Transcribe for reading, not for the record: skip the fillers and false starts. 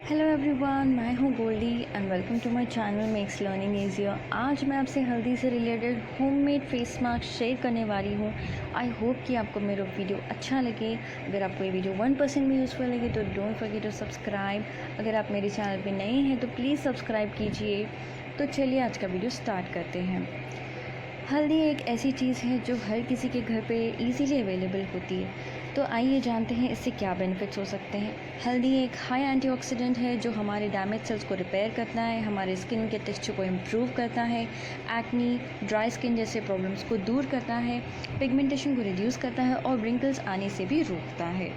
Hello everyone, मैं हूँ Goldie and welcome to my channel makes learning easier. आज मैं आपसे हल्दी से related homemade face mask share करने वाली हूँ। आई होप कि आपको मेरा वीडियो अच्छा लगे। अगर आपको ये वीडियो 1% भी यूज़फुल लगे तो डोंट फॉरगेट टू सब्सक्राइब। अगर आप मेरे चैनल पे नए हैं तो प्लीज़ सब्सक्राइब कीजिए। तो चलिए आज का वीडियो स्टार्ट करते हैं। हल्दी एक ऐसी चीज़ है जो हर किसी के घर पे इजीली अवेलेबल होती है। तो आइए जानते हैं इससे क्या बेनिफिट्स हो सकते हैं। हल्दी एक हाई एंटीऑक्सीडेंट है जो हमारे डैमेज सेल्स को रिपेयर करता है, हमारे स्किन के टेक्सचर को इम्प्रूव करता है, एक्नी, ड्राई स्किन जैसे प्रॉब्लम्स को दूर करता है, पिगमेंटेशन को रिड्यूस करता है और रिंकल्स आने से भी रोकता है।